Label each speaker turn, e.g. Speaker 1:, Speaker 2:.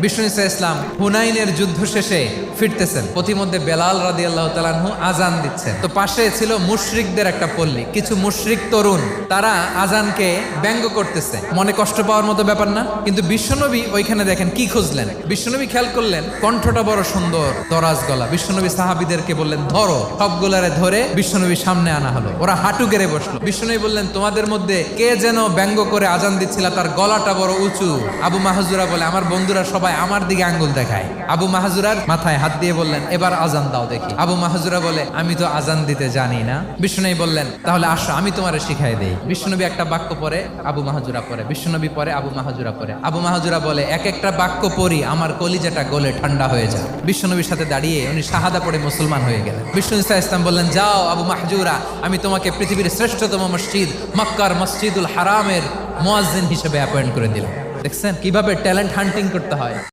Speaker 1: বিষ্ণু ইসা ইসলাম হুনাইনের যুদ্ধ শেষে ফিরতেছেন, পথিমধ্যে বেলাল রাদিয়াল্লাহু তাআলা আনহু আজান দিচ্ছেন। তো পাশে ছিল মুশরিকদের একটা পল্লী, কিছু মুশরিক তরুণ, তারা আজানকে ব্যঙ্গ করতেছে। মনে কষ্ট পাওয়ার মতো ব্যাপার না, কিন্তু বিশ্বনবী ওইখানে দেখেন কি খুঁজলেন। বিশ্বনবী খেয়াল করলেন কণ্ঠটা বড় সুন্দর, দরাজ গলা। বিশ্বনবী সাহাবীদেরকে বললেন ধরো, সবগুলারে ধরে বিশ্বনবী সামনে আনা হলো। ওরা হাঁটু গেড়ে বসলো। বিশ্বনবী বললেন তোমাদের মধ্যে কে যেন ব্যঙ্গ করে আজান দিচ্ছিল, তার গলাটা বড় উঁচু। আবু মাহজুরা বলে আমার বন্ধুরা সবাই আমার দিকে আঙ্গুল দেখায়। আবু মাহজুরার মাথায় হাত দিয়ে বললেন এবার আজান দাও দেখি। আবু মাহজুরা বলে আমি তো আজান দিতে জানি না। বিশ্বনবী বললেন তাহলে আসো আমি তোমারে শিখাই দেই। বিশ্বনবী একটা বাক্য পরে, আবু মাহজুরা পরে, বিশ্বনবী পরে, আবু মাহজুরা পরে। আবু মাহজুরা বলে এক একটা বাক্য পড়ি আমার কলিজাটা গলে ঠান্ডা হয়ে যায়। বিশ্বনবীর সাথে দাঁড়িয়ে উনি শাহাদা পড়ে মুসলমান হয়ে গেলেন। বিষ্ণু ইসা ইসলাম বললেন যাও আবু মাহজুরা, আমি তোমাকে পৃথিবীর শ্রেষ্ঠতম মসজিদ মক্কার মসজিদুল হারামের মুয়াজ্জিন হিসেবে অ্যাপয়েন্ট করে দিলাম। দেখছেন কিভাবে ট্যালেন্ট হান্টিং করতে হয়।